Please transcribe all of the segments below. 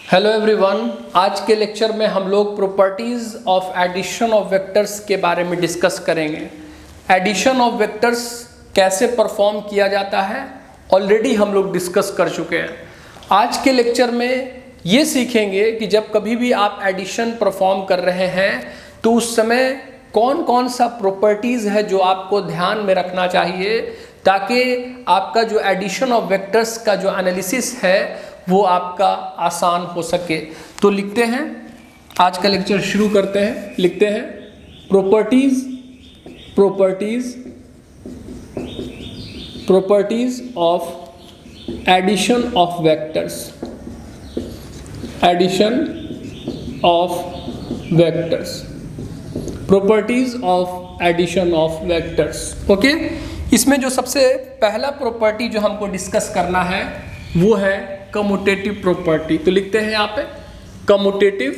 Hello everyone, आज के lecture में हम लोग properties of addition of vectors के बारे में डिस्कस करेंगे। एडिशन ऑफ वेक्टर्स कैसे परफॉर्म किया जाता है ऑलरेडी हम लोग डिस्कस कर चुके हैं। आज के लेक्चर में ये सीखेंगे कि जब कभी भी आप एडिशन परफॉर्म कर रहे हैं तो उस समय कौन कौन सा प्रॉपर्टीज़ है जो आपको ध्यान में रखना चाहिए ताकि आपका जो एडिशन ऑफ वेक्टर्स का जो एनालिसिस है वो आपका आसान हो सके। तो लिखते हैं, आज का लेक्चर शुरू करते हैं। लिखते हैं properties of addition of vectors. Properties of addition of vectors. Okay, इसमें जो सबसे पहला प्रॉपर्टी जो हमको डिस्कस करना है वो है कम्यूटेटिव प्रॉपर्टी। तो लिखते हैं यहाँ पे कम्यूटेटिव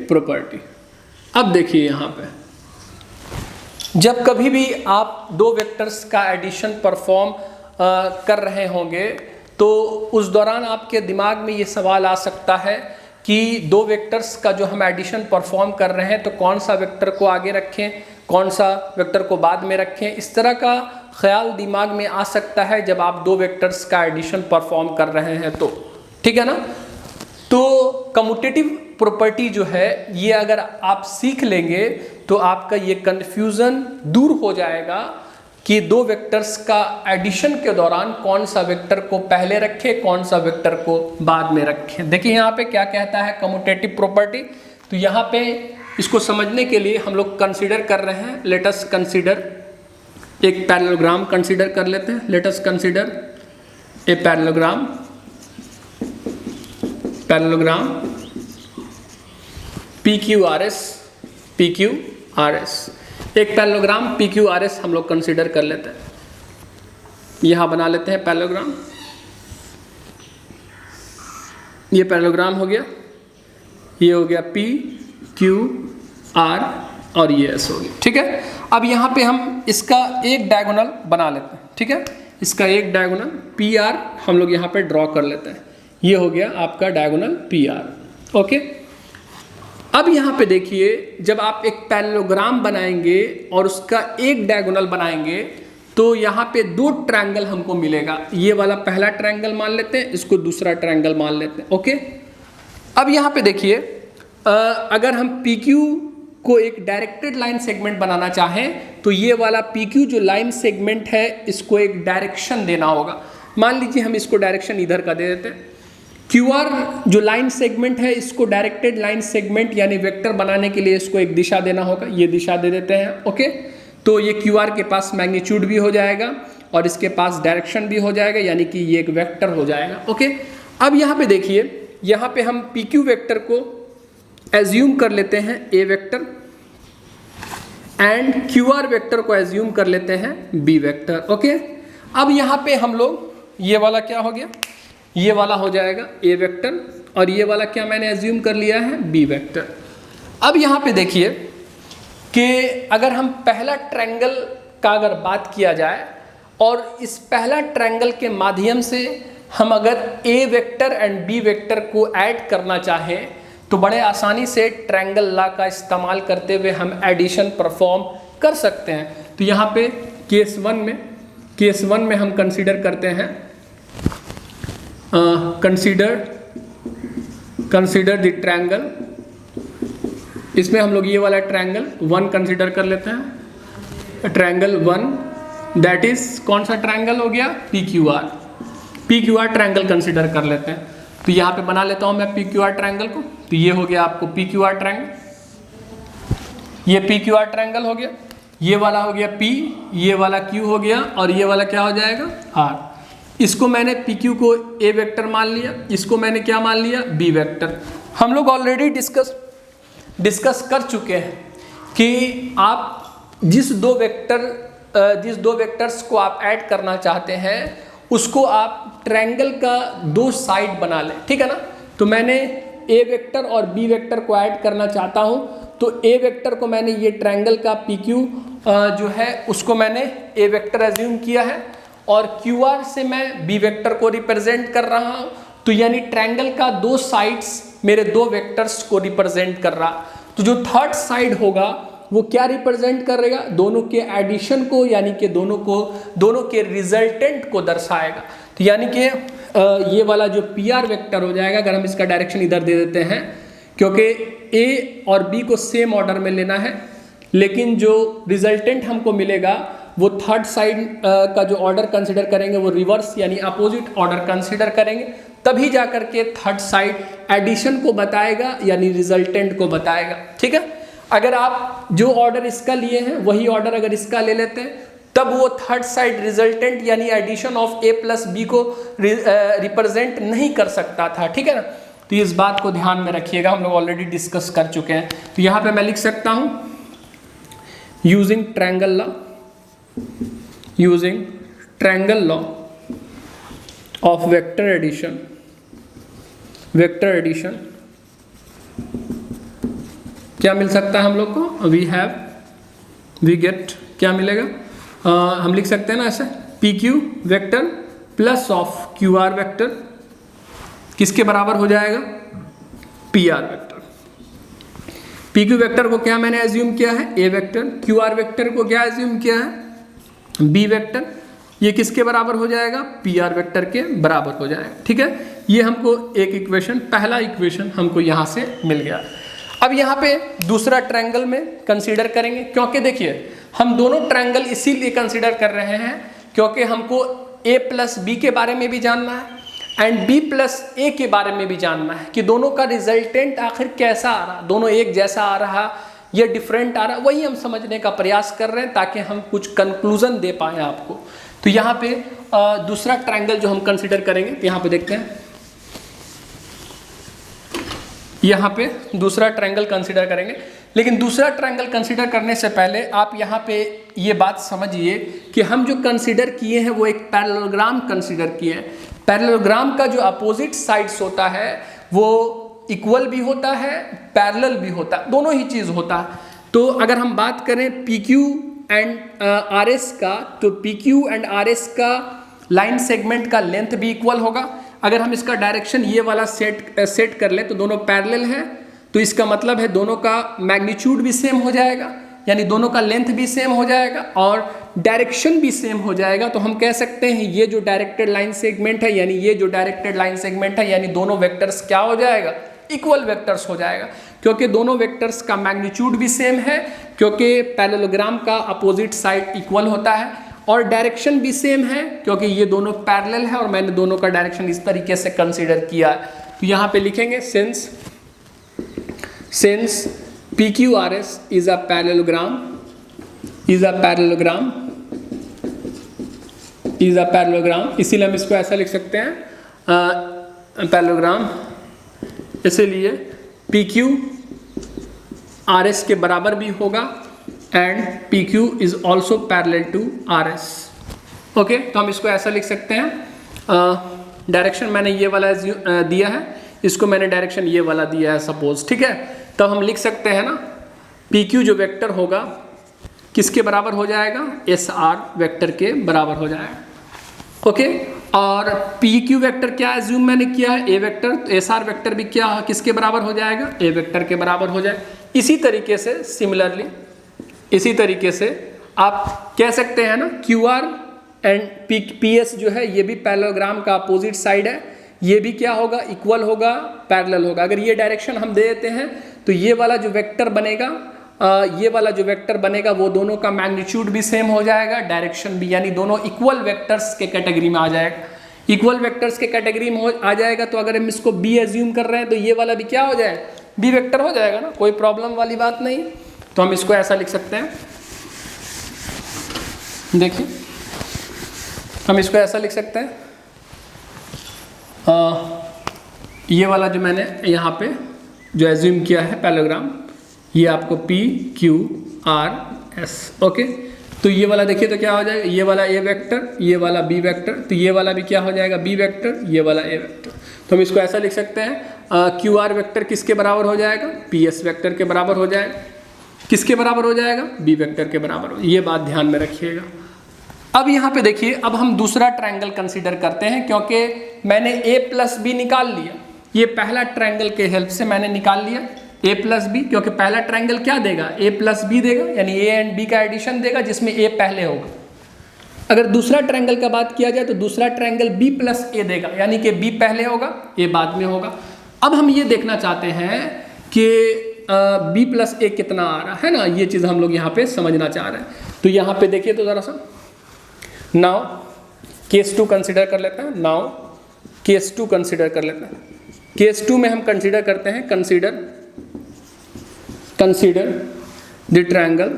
प्रॉपर्टी। अब देखिए यहाँ पे जब कभी भी आप दो वेक्टर्स का एडिशन परफॉर्म कर रहे होंगे तो उस दौरान आपके दिमाग में ये सवाल आ सकता है कि दो वेक्टर्स का जो हम एडिशन परफॉर्म कर रहे हैं तो कौन सा वेक्टर को आगे रखें, कौन सा वेक्टर को बाद में रखें। इस तरह का ख्याल दिमाग में आ सकता है जब आप दो वेक्टर्स का एडिशन परफॉर्म कर रहे हैं तो, ठीक है ना। तो कम्यूटेटिव प्रॉपर्टी जो है ये अगर आप सीख लेंगे तो आपका ये कन्फ्यूज़न दूर हो जाएगा कि दो वेक्टर्स का एडिशन के दौरान कौन सा वेक्टर को पहले रखें, कौन सा वेक्टर को बाद में रखें। देखिए यहाँ पे क्या कहता है कम्यूटेटिव प्रॉपर्टी। तो यहाँ पे इसको समझने के लिए हम लोग कंसीडर कर रहे हैं, लेट अस कंसीडर एक पैरेललोग्राम कंसीडर कर लेते हैं। Let us consider a parallelogram PQRS। एक पैरेललोग्राम PQRS हम लोग कंसीडर कर लेते हैं। यहाँ बना लेते हैं पैरेललोग्राम। ये पैरेललोग्राम हो गया, ये हो गया PQR और ये S हो गया, ठीक है। अब यहाँ पे हम इसका एक डायगोनल बना लेते हैं, ठीक है। इसका एक डायगोनल PR हम लोग यहाँ पे ड्रॉ कर लेते हैं। ये हो गया आपका डायगोनल PR, ओके। अब यहाँ पे देखिए जब आप एक पैरेललोग्राम बनाएंगे और उसका एक डायगोनल बनाएंगे तो यहाँ पे दो ट्रायंगल हमको मिलेगा। ये वाला पहला ट्रायंगल मान लेते हैं, इसको दूसरा ट्रायंगल मान लेते हैं, ओके। अब यहाँ पे देखिए अगर हम PQ को एक डायरेक्टेड लाइन सेगमेंट बनाना चाहें तो ये वाला PQ जो लाइन सेगमेंट है इसको एक डायरेक्शन देना होगा। मान लीजिए हम इसको डायरेक्शन इधर का दे देते हैं। QR जो लाइन सेगमेंट है इसको डायरेक्टेड लाइन सेगमेंट यानी वेक्टर बनाने के लिए इसको एक दिशा देना होगा। ये दिशा दे देते हैं, ओके। तो ये QR के पास मैग्नीट्यूड भी हो जाएगा और इसके पास डायरेक्शन भी हो जाएगा, यानी कि ये एक वेक्टर हो जाएगा, ओके। अब यहाँ पे देखिए, यहाँ पे हम PQ वेक्टर को एज्यूम कर लेते हैं A vector and QR vector को एज्यूम कर लेते हैं B वेक्टर, ओके। अब यहाँ पे हम लोग ये वाला क्या हो गया, ये वाला हो जाएगा A वेक्टर और ये वाला क्या मैंने एज्यूम कर लिया है B वेक्टर। अब यहाँ पे देखिए कि अगर हम पहला ट्रायंगल का अगर बात किया जाए और इस पहला ट्रायंगल के माध्यम से हम अगर A vector and B vector को ऐड करना चाहें तो बड़े आसानी से ट्रायंगल लॉ का इस्तेमाल करते हुए हम एडिशन परफॉर्म कर सकते हैं। तो यहाँ पे केस वन में हम कंसीडर करते हैं कंसीडर द ट्रायंगल। इसमें हम लोग ये वाला ट्रायंगल 1 कंसीडर कर लेते हैं। ट्रायंगल 1 दैट इज कौन सा ट्रायंगल हो गया, PQR ट्रायंगल कंसीडर कर लेते हैं। तो यहाँ पे बना लेता हूँ मैं PQR ट्रायंगल को। तो ये हो गया आपको PQR ट्रायंगल, ये PQR ट्रायंगल हो गया। ये वाला हो गया P, ये वाला Q हो गया और ये वाला क्या हो जाएगा R। इसको मैंने PQ को A वेक्टर मान लिया, इसको मैंने क्या मान लिया B वेक्टर। हम लोग ऑलरेडी डिस्कस कर चुके हैं कि आप जिस दो वेक्टर्स को आप ऐड करना चाहते हैं उसको आप ट्रायंगल का दो साइड बना लें, ठीक है ना। तो मैंने A वेक्टर और B वेक्टर को ऐड करना चाहता हूँ तो ए वेक्टर को मैंने ये ट्रायंगल का पी क्यू जो है उसको मैंने ए वेक्टर एज्यूम किया है और क्यू आर से मैं बी वेक्टर को रिप्रेजेंट कर रहा हूँ। तो यानी ट्रायंगल का दो साइड्स मेरे दो वेक्टर्स को रिप्रेजेंट कर रहा। तो जो थर्ड साइड होगा वो क्या रिप्रेजेंट करेगा, दोनों के एडिशन को, यानी कि दोनों के रिजल्टेंट को दर्शाएगा। तो यानी कि ये वाला जो पी आर वेक्टर हो जाएगा, अगर हम इसका डायरेक्शन इधर दे देते हैं, क्योंकि ए और बी को सेम ऑर्डर में लेना है, लेकिन जो रिजल्टेंट हमको मिलेगा वो थर्ड साइड का जो ऑर्डर कंसिडर करेंगे वो रिवर्स यानी अपोजिट ऑर्डर कंसिडर करेंगे, तभी जाकर के थर्ड साइड एडिशन को बताएगा यानी रिजल्टेंट को बताएगा। ठीक है, अगर आप जो ऑर्डर इसका लिए हैं वही ऑर्डर अगर इसका ले लेते हैं तब वो थर्ड साइड रिजल्टेंट यानी addition of A plus B को रिप्रेजेंट नहीं कर सकता था। ठीक है ना, तो इस बात को ध्यान में रखिएगा, हम लोग ऑलरेडी डिस्कस कर चुके हैं। तो यहाँ पे मैं लिख सकता हूँ using triangle law of vector addition क्या मिल सकता है हम लोग को, वी गेट क्या मिलेगा, हम लिख सकते हैं ना ऐसे, P Q vector plus of Q R vector किसके बराबर हो जाएगा, P R vector. P Q vector को क्या मैंने एज्यूम किया है, A vector, Q R vector को क्या एज्यूम किया है, बी वेक्टर। ये किसके बराबर हो जाएगा, पी आर वेक्टर के बराबर हो जाएगा। ठीक है, ये हमको एक इक्वेशन, पहला इक्वेशन हमको यहाँ से मिल गया। अब यहाँ पे दूसरा ट्रायंगल में कंसीडर करेंगे, क्योंकि देखिए हम दोनों ट्रायंगल इसीलिए कंसीडर कर रहे हैं क्योंकि हमको a प्लस बी के बारे में भी जानना है एंड b प्लस ए के बारे में भी जानना है कि दोनों का रिजल्टेंट आखिर कैसा आ रहा, दोनों एक जैसा आ रहा या डिफरेंट आ रहा, वही हम समझने का प्रयास कर रहे हैं ताकि हम कुछ कंक्लूजन दे पाएँ आपको। तो यहाँ पे दूसरा ट्रायंगल जो हम कंसीडर करेंगे, तो यहाँ पे देखते हैं, यहाँ पे दूसरा ट्रायंगल कंसीडर करेंगे। लेकिन दूसरा ट्रायंगल कंसीडर करने से पहले आप यहाँ पे ये बात समझिए कि हम जो कंसीडर किए हैं वो एक पैरेललोग्राम कंसीडर किए हैं। पैरेललोग्राम का जो अपोजिट साइड्स होता है वो इक्वल भी होता है, पैरेलल भी होता है, दोनों ही चीज़ होता है। तो अगर हम बात करें P Q and R S का, तो P Q and R S का लाइन सेगमेंट का लेंथ भी इक्वल होगा। अगर हम इसका डायरेक्शन ये वाला सेट कर लें तो दोनों पैरेलल हैं, तो इसका मतलब है दोनों का मैग्नीट्यूड भी सेम हो जाएगा, यानी दोनों का लेंथ भी सेम हो जाएगा और डायरेक्शन भी सेम हो जाएगा। तो हम कह सकते हैं ये जो डायरेक्टेड लाइन सेगमेंट है यानी ये जो डायरेक्टेड लाइन सेगमेंट है यानी दोनों वेक्टर्स क्या हो जाएगा, इक्वल वेक्टर्स हो जाएगा, क्योंकि दोनों वेक्टर्स का मैग्नीट्यूड भी सेम है, क्योंकि पैरेललोग्राम का अपोजिट साइड इक्वल होता है और डायरेक्शन भी सेम है क्योंकि ये दोनों पैरेलल है और मैंने दोनों का डायरेक्शन इस तरीके से कंसीडर किया है। तो यहाँ पे लिखेंगे since P Q R S is a parallelogram इसीलिए हम इसको ऐसा लिख सकते हैं पैरेललोग्राम, इसीलिए पी क्यू आर एस के बराबर भी होगा and P Q is also parallel to R S. Okay, तो हम इसको ऐसा लिख सकते हैं, डायरेक्शन मैंने ये वाला दिया है, इसको मैंने डायरेक्शन ये वाला दिया है सपोज। ठीक है, तो हम लिख सकते हैं ना पी क्यू जो वेक्टर होगा किसके बराबर हो जाएगा, एस आर वेक्टर के बराबर हो जाएगा। ओके, और पी क्यू वेक्टर क्या एज्यूम मैंने किया है, ए वेक्टर, तो एस आर वेक्टर भी क्या किसके बराबर हो जाएगा, ए वेक्टर के बराबर हो जाए। इसी तरीके से सिमिलरली इसी तरीके से आप कह सकते हैं ना Q R and P S जो है ये भी पैरेललोग्राम का अपोजिट साइड है, ये भी क्या होगा, इक्वल होगा, पैरेलल होगा। अगर ये डायरेक्शन हम दे देते हैं तो ये वाला जो वेक्टर बनेगा वो दोनों का मैग्नीट्यूड भी सेम हो जाएगा, डायरेक्शन भी, यानी दोनों इक्वल वेक्टर्स के कैटेगरी में आ जाएगा। इक्वल वेक्टर्स के कैटेगरी में आ जाएगा तो अगर हम इसको बी एज्यूम कर रहे हैं तो ये वाला भी क्या हो जाएगा, बी वेक्टर हो जाएगा ना, कोई प्रॉब्लम वाली बात नहीं। तो हम इसको ऐसा लिख सकते हैं, देखिए हम इसको ऐसा लिख सकते हैं, ये वाला जो मैंने यहाँ पे जो एज्यूम किया है पैरेललोग्राम, ये आपको P Q R S. Okay, तो ये वाला देखिए तो क्या हो जाएगा, ये वाला ए वेक्टर, ये वाला बी वेक्टर, तो ये वाला भी क्या हो जाएगा, बी वेक्टर, ये वाला ए वेक्टर। तो हम इसको ऐसा लिख सकते हैं क्यू आर वेक्टर किसके बराबर हो जाएगा, पी एस वेक्टर के बराबर हो जाएगा। किसके बराबर हो जाएगा, बी वेक्टर के बराबर हो। ये बात ध्यान में रखिएगा। अब यहाँ पे देखिए, अब हम दूसरा ट्रायंगल कंसीडर करते हैं, क्योंकि मैंने a प्लस बी निकाल लिया, ये पहला ट्रायंगल के हेल्प से मैंने निकाल लिया a प्लस बी, क्योंकि पहला ट्रायंगल क्या देगा, a प्लस बी देगा, यानी a एंड b का एडिशन देगा जिसमें a पहले होगा। अगर दूसरा ट्रायंगल का बात किया जाए तो दूसरा ट्रायंगल b प्लस a देगा, यानी कि b पहले होगा a बाद में होगा। अब हम ये देखना चाहते हैं कि b प्लस a कितना आ रहा है ना, ये चीज़ हम लोग यहाँ पे समझना चाह रहे हैं। तो यहाँ पे देखिए तो ज़रा सा, नाउ केस 2 कंसिडर कर लेते हैं। नाउ केस 2 कंसिडर कर लेते हैं। केस 2 में हम कंसिडर करते हैं, कंसिडर द ट्रायंगल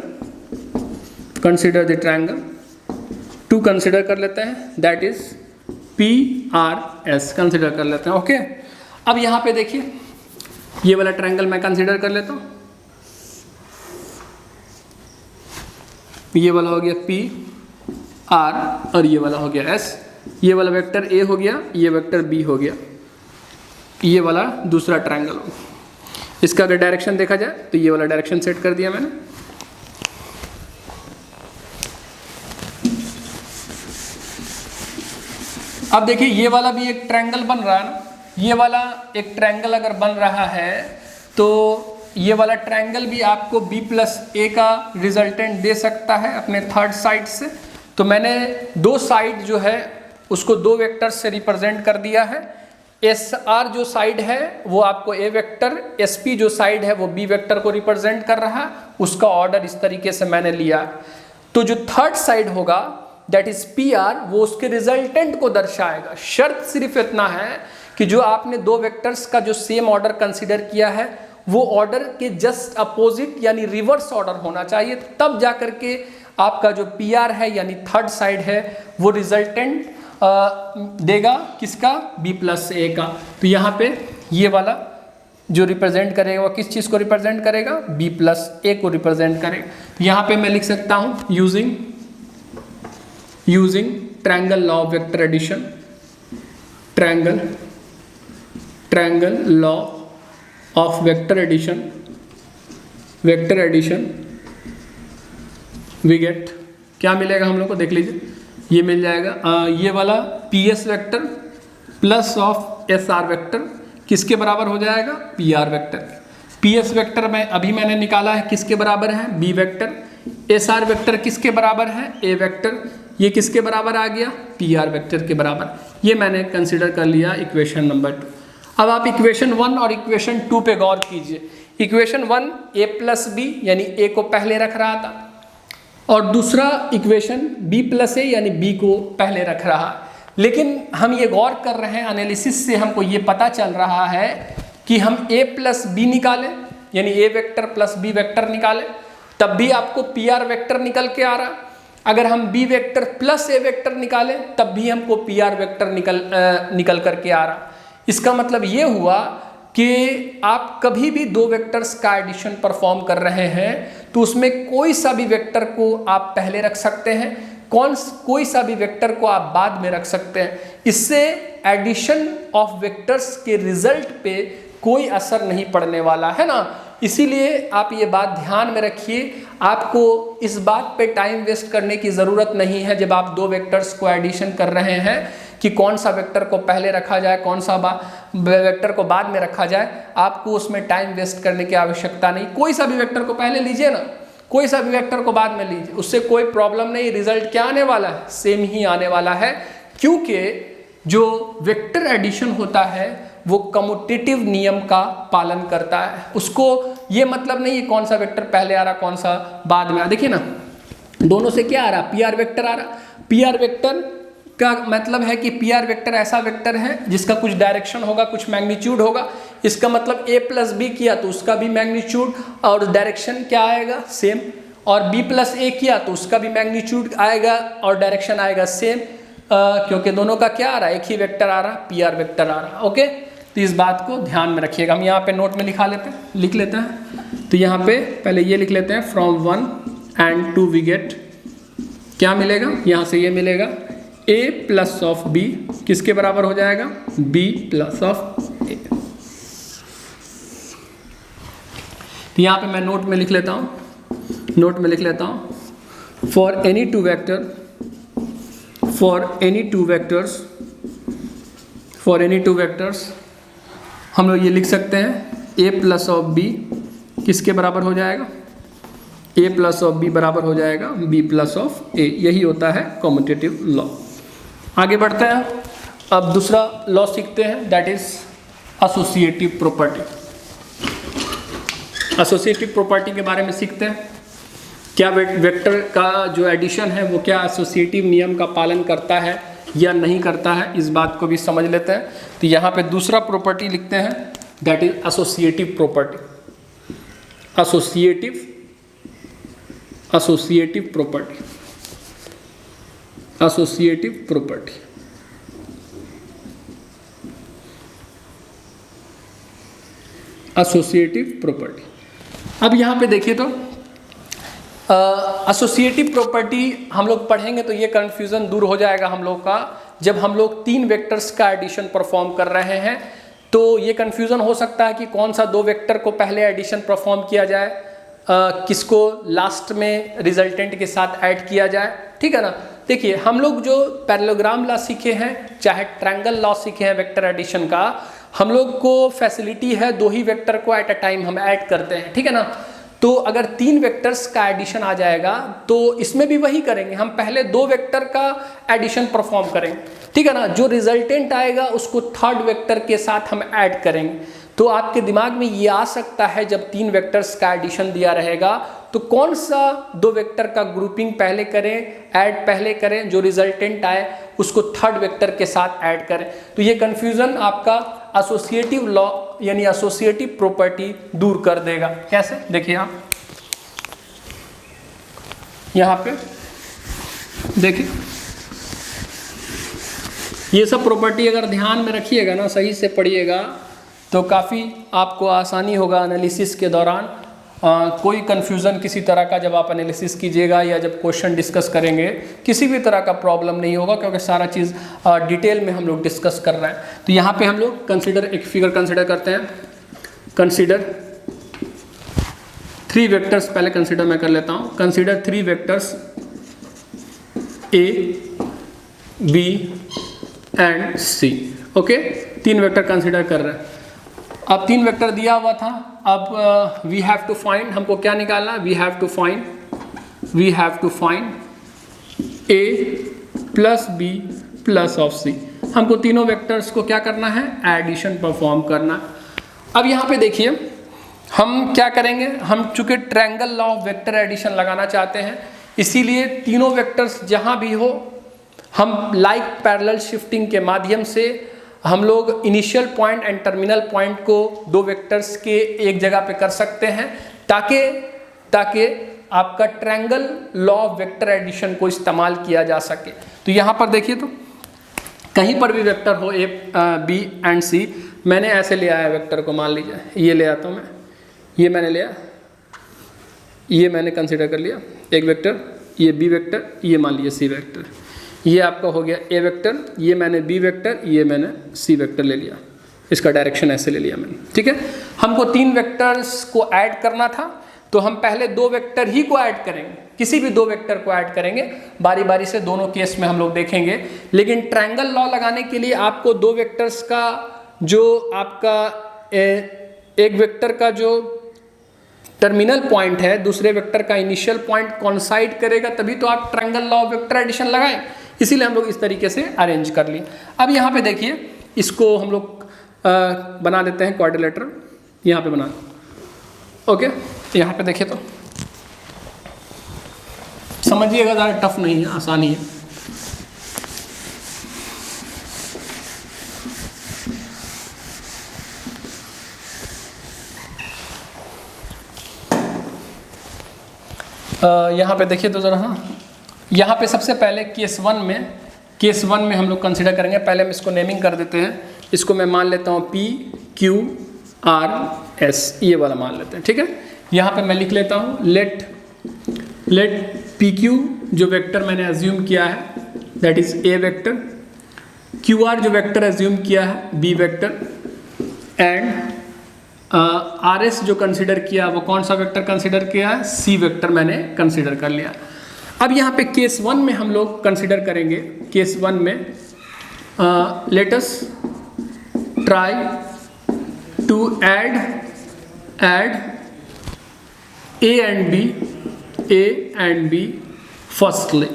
2 कंसिडर कर लेते हैं, दैट इज PRS कंसिडर कर लेते हैं। ओके, अब यहाँ पे देखिए, ये वाला ट्रायंगल मैं कंसिडर कर लेता हूँ। ये वाला हो गया PR और ये वाला हो गया S। ये वाला वेक्टर A हो गया, ये वेक्टर B हो गया, ये वाला दूसरा ट्रायंगल हो। इसका अगर डायरेक्शन देखा जाए तो ये वाला डायरेक्शन सेट कर दिया मैंने। अब देखिए, ये वाला भी एक ट्रायंगल बन रहा है ना, ये वाला एक ट्रायंगल अगर बन रहा है तो ये वाला ट्रायंगल भी आपको B प्लस A का रिजल्टेंट दे सकता है अपने थर्ड साइड से। तो मैंने दो साइड जो है उसको दो वेक्टर से रिप्रेजेंट कर दिया है। SR जो साइड है वो आपको A वेक्टर, SP जो साइड है वो B वेक्टर को रिप्रेजेंट कर रहा है, उसका ऑर्डर इस तरीके से मैंने लिया। तो जो थर्ड साइड होगा दैट इज PR, वो उसके रिजल्टेंट को दर्शाएगा। शर्त सिर्फ इतना है कि जो आपने दो वेक्टर्स का जो सेम ऑर्डर कंसीडर किया है वो ऑर्डर के जस्ट अपोजिट यानी रिवर्स ऑर्डर होना चाहिए, तब जाकर के आपका जो PR है यानी थर्ड साइड है वो रिजल्टेंट देगा किसका, B प्लस A का। तो यहाँ पे ये वाला जो रिप्रेजेंट करेगा वो किस चीज़ को रिप्रेजेंट करेगा, B प्लस A को रिप्रेजेंट करेगा। यहाँ पे मैं लिख सकता हूँ using triangle law of vector addition, triangle law of vector addition we get क्या मिलेगा हम लोग को, देख लीजिए, ये मिल जाएगा ये वाला PS vector plus of SR vector किसके बराबर हो जाएगा, PR वेक्टर। PS वेक्टर में अभी मैंने निकाला है किसके बराबर है, B वेक्टर। SR वेक्टर किसके बराबर है, A वेक्टर। ये किसके बराबर आ गया, PR वेक्टर के बराबर। ये मैंने कंसिडर कर लिया इक्वेशन नंबर 2। अब आप इक्वेशन 1 और इक्वेशन 2 पे गौर कीजिए। इक्वेशन 1 A प्लस B यानी A को पहले रख रहा था, और दूसरा इक्वेशन B प्लस A यानी B को पहले रख रहा। लेकिन हम ये गौर कर रहे हैं, एनालिसिस से हमको ये पता चल रहा है कि हम A प्लस B निकालें यानी A vector plus B vector निकालें तब भी आपको PR वेक्टर निकल के आ रहा। अगर हम B vector plus A vector निकालें तब भी हमको PR वेक्टर निकल करके आ रहा। इसका मतलब ये हुआ कि आप कभी भी दो वेक्टर्स का एडिशन परफॉर्म कर रहे हैं तो उसमें कोई सा भी वेक्टर को आप पहले रख सकते हैं, कोई सा भी वेक्टर को आप बाद में रख सकते हैं। इससे एडिशन ऑफ वेक्टर्स के रिजल्ट पे कोई असर नहीं पड़ने वाला है ना। इसीलिए आप ये बात ध्यान में रखिए, आपको इस बात पे टाइम वेस्ट करने की ज़रूरत नहीं है जब आप दो वेक्टर्स को एडिशन कर रहे हैं कि कौन सा वेक्टर को पहले रखा जाए, कौन सा वेक्टर को बाद में रखा जाए। आपको उसमें टाइम वेस्ट करने की आवश्यकता नहीं। कोई सा भी वेक्टर को पहले लीजिए ना, कोई सा भी वेक्टर को बाद में लीजिए, उससे कोई प्रॉब्लम नहीं। रिजल्ट क्या आने वाला है, सेम ही आने वाला है, क्योंकि जो वेक्टर एडिशन होता है वो कम्यूटेटिव नियम का पालन करता है। उसको ये मतलब नहीं है कौन सा वेक्टर पहले आ रहा कौन सा बाद में आ। देखिए ना, दोनों से क्या आ रहा, PR वेक्टर आ रहा। PR वेक्टर का मतलब है कि PR वेक्टर ऐसा वेक्टर है जिसका कुछ डायरेक्शन होगा, कुछ मैग्नीट्यूड होगा। इसका मतलब A प्लस B किया तो उसका भी मैग्नीट्यूड और डायरेक्शन क्या आएगा, सेम। और B प्लस A किया तो उसका भी मैग्नीट्यूड आएगा और डायरेक्शन आएगा सेम, क्योंकि दोनों का क्या आ रहा है, एक ही वेक्टर आ रहा, PR वेक्टर आ रहा। ओके, तो इस बात को ध्यान में रखिएगा। हम यहाँ पे नोट में लिख लेते हैं। तो यहाँ पे पहले ये लिख लेते हैं, फ्रॉम 1 and 2 वी गेट क्या मिलेगा, यहाँ से ये मिलेगा A प्लस ऑफ B किसके बराबर हो जाएगा, B प्लस ऑफ A। तो यहाँ पे मैं नोट में लिख लेता हूँ नोट में लिख लेता हूँ, फॉर एनी टू वेक्टर्स हम लोग ये लिख सकते हैं a प्लस ऑफ b किसके बराबर हो जाएगा, a प्लस ऑफ b बराबर हो जाएगा b प्लस ऑफ a। यही होता है कॉम्यूटेटिव लॉ। आगे बढ़ते हैं, अब दूसरा लॉ सीखते हैं, that is associative property. Associative property के बारे में सीखते हैं, क्या वेक्टर का जो एडिशन है वो क्या एसोसिएटिव नियम का पालन करता है या नहीं करता है, इस बात को भी समझ लेते हैं। तो यहाँ पे दूसरा प्रॉपर्टी लिखते हैं, that is associative property. Associative property, associative property. Associative property, अब यहाँ पे देखिए तो एसोसिएटिव प्रॉपर्टी हम लोग पढ़ेंगे तो ये कन्फ्यूज़न दूर हो जाएगा हम लोग का। जब हम लोग तीन वेक्टर्स का एडिशन परफॉर्म कर रहे हैं तो ये कन्फ्यूज़न हो सकता है कि कौन सा दो वेक्टर को पहले एडिशन परफॉर्म किया जाए, किसको लास्ट में रिजल्टेंट के साथ ऐड किया जाए, ठीक है ना। देखिए हम लोग जो पैरेललोग्राम लॉ सीखे हैं, चाहे ट्रायंगल लॉ सीखे हैं वेक्टर एडिशन का, हम लोग को फैसिलिटी है दो ही वेक्टर को एट अ टाइम हम ऐड करते हैं, ठीक है ना। तो अगर तीन वेक्टर्स का एडिशन आ जाएगा तो इसमें भी वही करेंगे, हम पहले दो वेक्टर का एडिशन परफॉर्म करेंगे, ठीक है ना। जो रिजल्टेंट आएगा उसको थर्ड वेक्टर के साथ हम ऐड करेंगे। तो आपके दिमाग में ये आ सकता है जब तीन वेक्टर्स का एडिशन दिया रहेगा तो कौन सा दो वेक्टर का ग्रुपिंग पहले करें, ऐड पहले करें, जो रिजल्टेंट आए उसको थर्ड वेक्टर के साथ ऐड करें। तो ये कन्फ्यूज़न आपका एसोसिएटिव लॉ यानी एसोसिएटिव प्रॉपर्टी दूर कर देगा। कैसे, देखिए आप यहाँ पे देखिए, ये सब प्रॉपर्टी अगर ध्यान में रखिएगा ना, सही से पढ़िएगा तो काफ़ी आपको आसानी होगा एनालिसिस के दौरान। कोई कन्फ्यूज़न किसी तरह का जब आप एनालिसिस कीजिएगा या जब क्वेश्चन डिस्कस करेंगे किसी भी तरह का प्रॉब्लम नहीं होगा, क्योंकि सारा चीज़ डिटेल में हम लोग डिस्कस कर रहे हैं। तो यहाँ पे हम लोग कंसीडर एक फिगर कंसीडर करते हैं, कंसीडर थ्री वेक्टर्स, पहले कंसीडर मैं कर लेता हूँ। Consider three vectors A, B and C, okay. तीन वेक्टर कंसीडर कर रहे हैं। अब तीन वेक्टर दिया हुआ था, अब वी हैव टू फाइंड, हमको क्या निकालना, we have to find A plus B plus of C। हमको तीनों वेक्टर्स को क्या करना है, एडिशन परफॉर्म करना। अब यहाँ पे देखिए हम क्या करेंगे, हम चूंकि triangle law of vector addition लगाना चाहते हैं, इसीलिए तीनों वेक्टर्स जहाँ भी हो हम लाइक पैरेलल शिफ्टिंग के माध्यम से हम लोग initial point and terminal point को दो वेक्टर्स के एक जगह पे कर सकते हैं, ताकि आपका triangle law of vector addition को इस्तेमाल किया जा सके। तो यहाँ पर देखिए तो कहीं पर भी वेक्टर हो A, B एंड C, मैंने ऐसे ले आया वेक्टर को, मान लीजिए ये ले आता हूँ मैं, ये मैंने लिया, ये मैंने कंसिडर कर लिया एक वेक्टर, ये B वेक्टर, ये मान लीजिए C वेक्टर, ये आपका हो गया A वेक्टर, ये मैंने B वेक्टर, ये मैंने C वेक्टर ले लिया, इसका डायरेक्शन ऐसे ले लिया मैंने, ठीक है। हमको तीन वेक्टर्स को ऐड करना था तो हम पहले दो वेक्टर ही को ऐड करेंगे, किसी भी दो वेक्टर को ऐड करेंगे, बारी बारी से दोनों केस में हम लोग देखेंगे। लेकिन ट्रायंगल लॉ लगाने के लिए आपको दो वेक्टर्स का जो आपका एक वेक्टर का जो टर्मिनल पॉइंट है दूसरे वेक्टर का इनिशियल पॉइंट कॉन्साइड करेगा, तभी तो आप triangle law of vector addition लगाएं। इसीलिए हम लोग इस तरीके से अरेंज कर लिए। अब यहाँ पे देखिए इसको हम लोग बना देते हैं क्वाड्रिलेटरल, यहाँ पे बना, ओके। यहाँ पे देखिए तो समझिएगा, ज़्यादा टफ नहीं है, आसानी है। यहाँ पे देखिए तो ज़रा, हाँ यहाँ पे सबसे पहले केस वन में हम लोग कंसिडर करेंगे। पहले हम इसको नेमिंग कर देते हैं, इसको मैं मान लेता हूँ PQRS, ये वाला मान लेते हैं, ठीक है। यहाँ पे मैं लिख लेता हूँ लेट PQ जो वेक्टर मैंने एज्यूम किया है that is A vector, QR जो वेक्टर एज्यूम किया है B vector, and R S जो कंसिडर किया वो कौन सा वेक्टर कंसिडर किया है, सी वेक्टर मैंने कंसिडर कर लिया। अब यहाँ पे केस 1 में हम लोग कंसिडर करेंगे, केस 1 में let us try to add A and B firstly.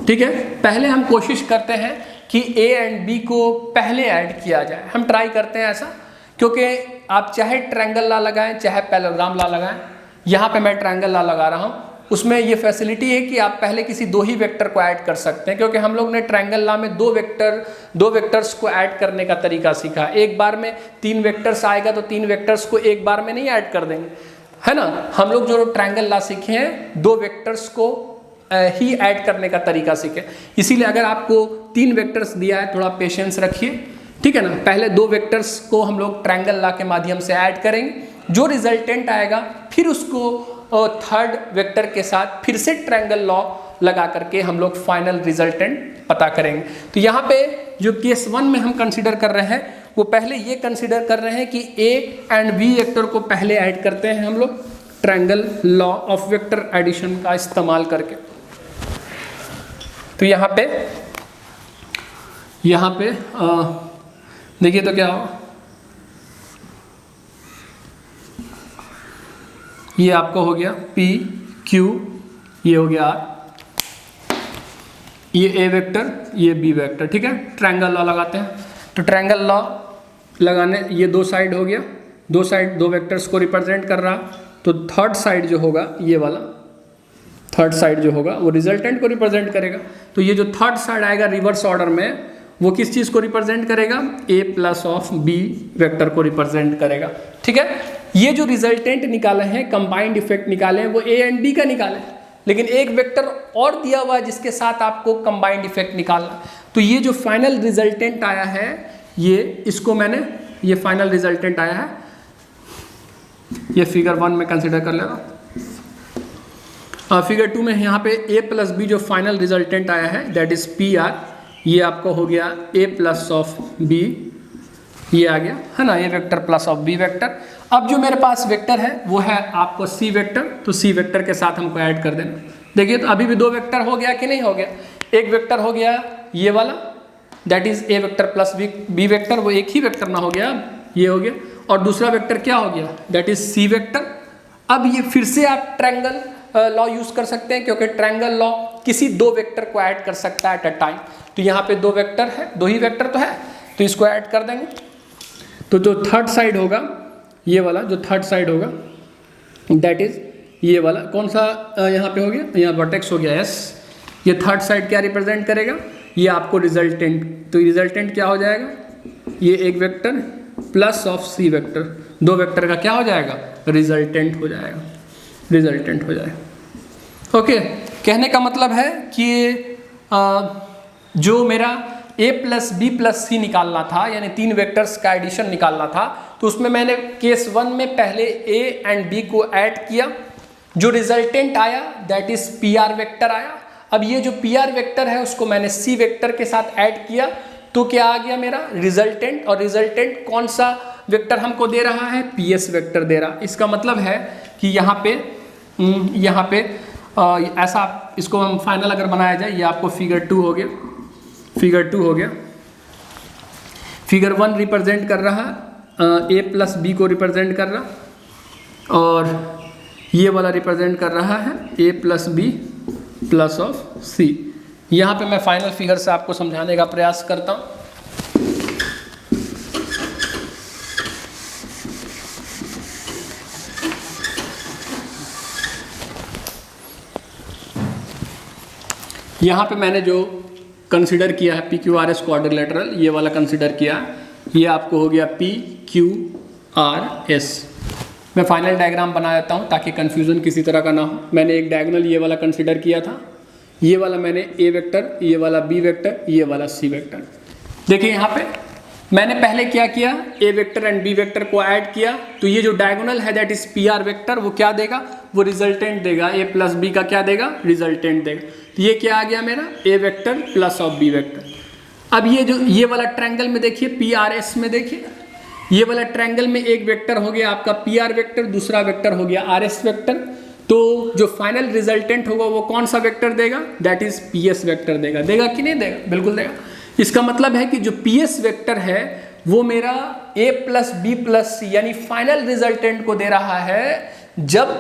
ठीक है, पहले हम कोशिश करते हैं कि ए एंड बी को पहले ऐड किया जाए, हम ट्राई करते हैं ऐसा, क्योंकि आप चाहे ट्रायंगल ला लगाएं चाहे पैरेललोग्राम ला लगाएं, यहाँ पे मैं ट्रायंगल ला लगा रहा हूँ, उसमें ये फैसिलिटी है कि आप पहले किसी दो ही वेक्टर को ऐड कर सकते हैं, क्योंकि हम लोग ने ट्रायंगल ला में दो वेक्टर्स को ऐड करने का तरीका सीखा। एक बार में 3 वेक्टर्स आएगा तो 3 वेक्टर्स को एक बार में नहीं ऐड कर देंगे, है ना। हम लोग जो ट्रायंगल ला सीखे हैं 2 वेक्टर्स को ही ऐड करने का तरीका सीखे। इसीलिए अगर आपको 3 वेक्टर्स दिया है थोड़ा पेशेंस रखिए, ठीक है ना। पहले 2 वेक्टर्स को हम लोग ट्रायंगल ला के माध्यम से ऐड करेंगे, जो रिजल्टेंट आएगा फिर उसको थर्ड वेक्टर के साथ फिर से ट्रायंगल लॉ लगा करके हम लोग फाइनल रिजल्टेंट पता करेंगे। तो यहाँ पे जो केस 1 में हम कंसीडर कर रहे हैं वो पहले ये कंसीडर कर रहे हैं कि ए एंड बी वेक्टर को पहले ऐड करते हैं हम लोग triangle law of vector addition का इस्तेमाल करके। तो यहाँ पे देखिए तो क्या हो, ये आपको हो गया P Q, ये हो गया R, ये A वेक्टर ये B वेक्टर, ठीक है। ट्रायंगल लॉ लगाते हैं, तो ट्रायंगल लॉ लगाने ये 2 साइड हो गया, 2 साइड 2 वेक्टर्स को रिप्रेजेंट कर रहा, तो थर्ड साइड जो होगा ये वाला थर्ड साइड जो होगा वो रिजल्टेंट को रिप्रेजेंट करेगा। तो ये जो थर्ड साइड आएगा रिवर्स ऑर्डर में वो किस चीज़ को रिप्रेजेंट करेगा, A plus of B vector को रिप्रेजेंट करेगा, ठीक है। ये जो रिजल्टेंट निकाले हैं, कंबाइंड इफेक्ट निकाले हैं, वो A एंड B का निकाले, लेकिन एक वेक्टर और दिया हुआ है जिसके साथ आपको कंबाइंड इफेक्ट निकालना। तो ये जो फाइनल रिजल्टेंट आया है ये इसको मैंने ये फाइनल रिजल्टेंट आया है, ये फिगर 1 में कंसिडर कर ले रहा हूँ। फिगर 2 में यहाँ पे A प्लस B जो फाइनल रिजल्टेंट आया है दैट इज PR, ये आपको हो गया A प्लस ऑफ B, ये आ गया, है ना, A vector plus of B vector. अब जो मेरे पास वेक्टर है वो है आपको C वेक्टर, तो C वेक्टर के साथ हमको ऐड कर देना। देखिए तो अभी भी 2 वेक्टर हो गया कि नहीं हो गया, एक वेक्टर हो गया ये वाला that is A vector plus B vector, वो एक ही वेक्टर ना हो गया, ये हो गया, और दूसरा वेक्टर क्या हो गया दैट इज C वेक्टर। अब ये फिर से आप ट्रायंगल लॉ यूज कर सकते हैं, क्योंकि ट्रायंगल लॉ किसी 2 वेक्टर को ऐड कर सकता है एट अ टाइम। तो यहाँ पे 2 वेक्टर है, 2 ही वेक्टर तो है, तो इसको ऐड कर देंगे। तो जो थर्ड साइड होगा ये वाला, जो थर्ड साइड होगा दैट इज ये वाला, कौन सा यहाँ पे हो गया, यहाँ वर्टेक्स हो गया S। ये थर्ड साइड क्या रिप्रेजेंट करेगा, ये आपको रिजल्टेंट, तो रिजल्टेंट क्या हो जाएगा, ये एक vector plus of C vector, 2 vector का क्या हो जाएगा, रिजल्टेंट हो जाएगा, रिजल्टेंट हो जाएगा। ओके, कहने का मतलब है कि जो मेरा A plus B plus C निकालना था, यानी 3 वेक्टर्स का एडिशन निकालना था, तो उसमें मैंने केस 1 में पहले A एंड B को ऐड किया, जो रिजल्टेंट आया दैट इज PR वेक्टर आया। अब ये जो PR वेक्टर है उसको मैंने C वेक्टर के साथ ऐड किया, तो क्या आ गया मेरा रिजल्टेंट, और रिजल्टेंट कौन सा वेक्टर हमको दे रहा है, PS वेक्टर दे रहा। इसका मतलब है कि यहाँ पे ऐसा इसको हम फाइनल अगर बनाया जाए, ये आपको फिगर 2 हो गया, फिगर 2 हो गया। फिगर 1 रिप्रेजेंट कर रहा A प्लस B को रिप्रेजेंट कर रहा, और ये वाला रिप्रेजेंट कर रहा है A plus B plus of C। यहाँ पे मैं फाइनल फिगर से आपको समझाने का प्रयास करता हूँ। यहाँ पे मैंने जो कंसिडर किया है PQRS क्वाड्रिलेटरल, ये वाला कंसिडर किया, ये आपको हो गया PQRS। मैं फाइनल डायग्राम बना देता हूँ ताकि कन्फ्यूज़न किसी तरह का ना हो। मैंने एक डायगोनल ये वाला कंसिडर किया था, ये वाला मैंने A वेक्टर, ये वाला B वेक्टर, ये वाला C वेक्टर। देखिए यहाँ पे मैंने पहले क्या किया, A vector and B vector को ऐड किया, तो ये जो डायगोनल है दैट इज PR वेक्टर, वो क्या देगा, वो रिजल्टेंट देगा, A प्लस B का क्या देगा, रिजल्टेंट देगा। तो ये क्या आ गया मेरा A vector plus of B vector. अब ये जो ये वाला ट्रायंगल में देखिए PRS में देखिए, ये वाला ट्रायंगल में एक वेक्टर हो गया आपका पी आर वेक्टर, दूसरा वेक्टर हो गया आर एस वेक्टर। तो जो फाइनल रिजल्टेंट होगा वो कौन सा वेक्टर देगा, that is P S vector देगा। देगा कि नहीं देगा, बिल्कुल देगा। इसका मतलब है कि जो पी एस वेक्टर है वो मेरा a प्लस बी प्लस सी यानी फाइनल रिजल्टेंट को दे रहा है जब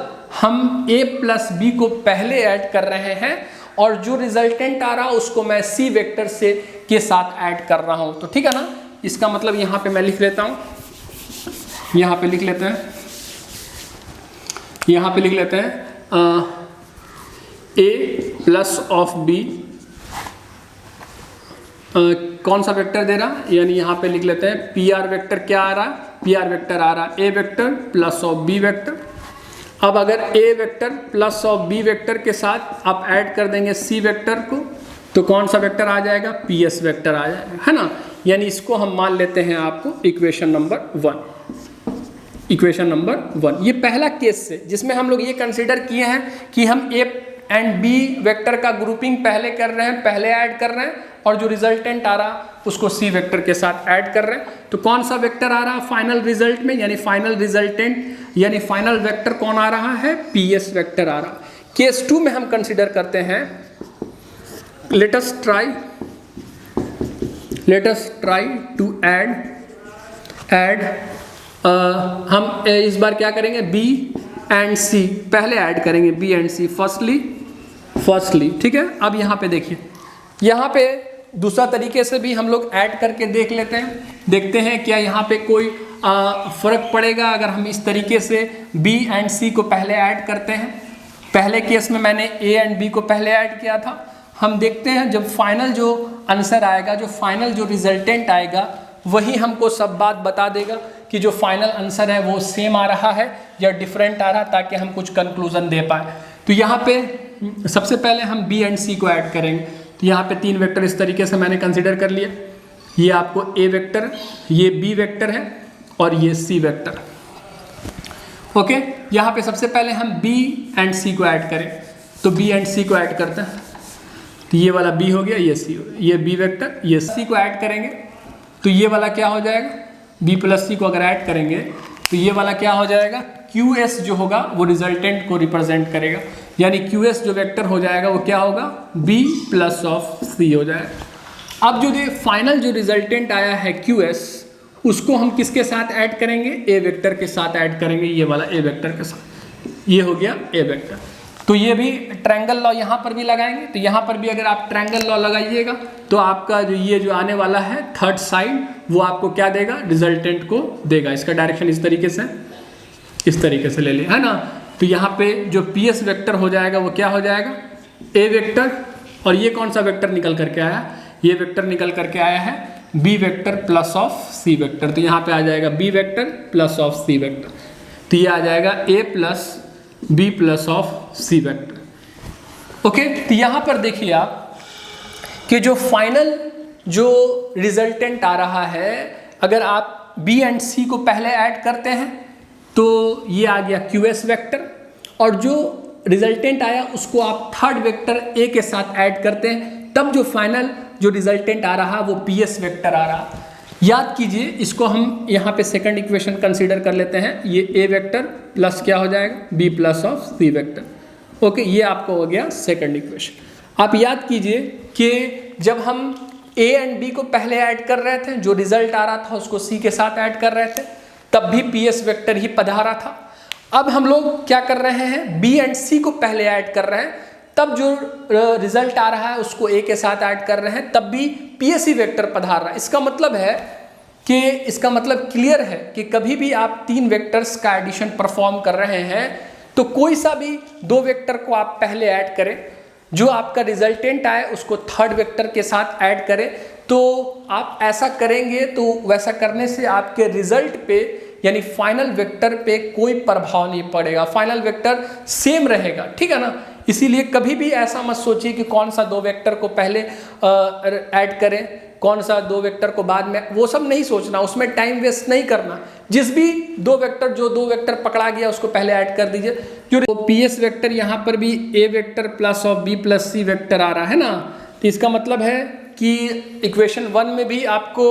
हम a प्लस बी को पहले ऐड कर रहे हैं और जो रिजल्टेंट आ रहा है उसको मैं c वेक्टर से के साथ ऐड कर रहा हूं। तो ठीक है ना, इसका मतलब यहां पे मैं लिख लेता हूं, यहां पे लिख लेते हैं, यहां पे लिख लेते हैं a प्लस ऑफ b कौन सा वेक्टर दे रहा, यानी यहाँ पे लिख लेते हैं पी आर वेक्टर क्या आ रहा है, पी आर वेक्टर आ रहा है A vector plus of B vector. अब अगर A vector plus of B vector के साथ आप ऐड कर देंगे सी वेक्टर को तो कौन सा वेक्टर आ जाएगा, पी एस वेक्टर आ जाएगा, है ना। यानी इसको हम मान लेते हैं आपको इक्वेशन नंबर 1, इक्वेशन नंबर 1। ये पहला केस है जिसमें हम लोग ये कंसिडर किए हैं कि हम ए एंड बी वेक्टर का ग्रुपिंग पहले कर रहे हैं, पहले ऐड कर रहे हैं और जो रिजल्टेंट आ रहा उसको सी वेक्टर के साथ ऐड कर रहे हैं। तो कौन सा वेक्टर आ रहा फाइनल रिजल्ट में, यानी फाइनल रिजल्टेंट यानी फाइनल वेक्टर कौन आ रहा है, पी एस वेक्टर आ रहा। केस 2 में हम कंसिडर करते हैं, let us try to add हम इस बार क्या करेंगे, बी एंड सी पहले ऐड करेंगे, बी एंड सी फर्स्टली, ठीक है। अब यहाँ पे देखिए, यहाँ पे दूसरा तरीके से भी हम लोग ऐड करके देख लेते हैं, देखते हैं क्या यहाँ पे कोई फर्क पड़ेगा अगर हम इस तरीके से B एंड C को पहले ऐड करते हैं। पहले केस में मैंने A एंड B को पहले ऐड किया था। हम देखते हैं जब फाइनल जो आंसर आएगा, जो फाइनल जो रिजल्टेंट आएगा वही हमको सब बात बता देगा कि जो फाइनल आंसर है वो सेम आ रहा है या डिफरेंट आ रहा है, ताकि हम कुछ कंक्लूजन दे पाए। तो यहाँ पे सबसे पहले हम B एंड C को ऐड करेंगे। तो यहाँ पे 3 वेक्टर इस तरीके से मैंने कंसिडर कर लिया, ये आपको A वेक्टर, ये B वेक्टर है और ये C वेक्टर। ओके, यहाँ पे सबसे पहले हम B एंड C को ऐड करें, तो B एंड C को ऐड करते हैं। तो ये वाला B हो गया, ये C हो गया, ये B वेक्टर, ये C को ऐड करेंगे तो ये वाला क्या हो जाएगा, B प्लस C को अगर ऐड करेंगे तो ये वाला क्या हो जाएगा, QS जो होगा वो रिजल्टेंट को रिप्रेजेंट करेगा, यानी QS जो वेक्टर हो जाएगा वो क्या होगा, B प्लस ऑफ C हो जाएगा। अब जो फाइनल जो रिजल्टेंट आया है QS, उसको हम किसके साथ ऐड करेंगे, A वेक्टर के साथ ऐड करेंगे, ये वाला A वेक्टर के साथ, ये हो गया A वेक्टर। तो ये भी ट्रायंगल लॉ यहाँ पर भी लगाएंगे। तो यहाँ पर भी अगर आप ट्रायंगल लॉ लगाइएगा तो आपका जो ये जो आने वाला है थर्ड साइड वो आपको क्या देगा, रिजल्टेंट को देगा। इसका डायरेक्शन इस तरीके से ले लिया है ना। तो यहाँ पे जो पी एस वेक्टर हो जाएगा वो क्या हो जाएगा, ए वेक्टर, और ये कौन सा वेक्टर निकल करके आया, ये वेक्टर निकल करके आया है B vector plus of C vector. तो यहाँ पे आ जाएगा B vector plus of C vector, तो ये आ जाएगा A plus B plus of C vector. Okay, तो यहाँ पर देखिए आप कि जो फाइनल जो रिजल्टेंट आ रहा है, अगर आप बी एंड सी को पहले ऐड करते हैं तो ये आ गया QS वेक्टर, और जो रिजल्टेंट आया उसको आप थर्ड वेक्टर A के साथ ऐड करते हैं, तब जो फाइनल जो रिजल्टेंट आ रहा वो PS वेक्टर आ रहा। याद कीजिए, इसको हम यहाँ पे सेकंड इक्वेशन कंसीडर कर लेते हैं, ये A वेक्टर प्लस क्या हो जाएगा, B plus of C vector. Okay, ये आपको हो गया सेकंड इक्वेशन। आप याद कीजिए कि जब हम A एंड B को पहले ऐड कर रहे थे, जो रिजल्ट आ रहा था उसको C के साथ ऐड कर रहे थे, तब भी PS वेक्टर ही पधारा था। अब हम लोग क्या कर रहे हैं, B एंड C को पहले ऐड कर रहे हैं, तब जो रिजल्ट आ रहा है उसको A के साथ ऐड कर रहे हैं, तब भी PS ही वेक्टर पधार रहा है। इसका मतलब है कि इसका मतलब क्लियर है कि कभी भी आप 3 वेक्टर्स का एडिशन परफॉर्म कर रहे हैं तो कोई सा भी 2 वेक्टर को आप पहले ऐड करें, जो आपका रिजल्टेंट आए उसको थर्ड वेक्टर के साथ ऐड करें। तो आप ऐसा करेंगे तो वैसा करने से आपके रिजल्ट पे यानी फाइनल वेक्टर पे कोई प्रभाव नहीं पड़ेगा, फाइनल वेक्टर सेम रहेगा, ठीक है ना। इसीलिए कभी भी ऐसा मत सोचिए कि कौन सा 2 वेक्टर को पहले ऐड करें, कौन सा 2 वेक्टर को बाद में, वो सब नहीं सोचना, उसमें टाइम वेस्ट नहीं करना। जिस भी 2 वेक्टर जो 2 वेक्टर पकड़ा गया उसको पहले ऐड कर दीजिए। जो PS वेक्टर यहाँ पर भी A vector plus of B plus C vector आ रहा है ना, तो इसका मतलब है कि इक्वेशन 1 में भी आपको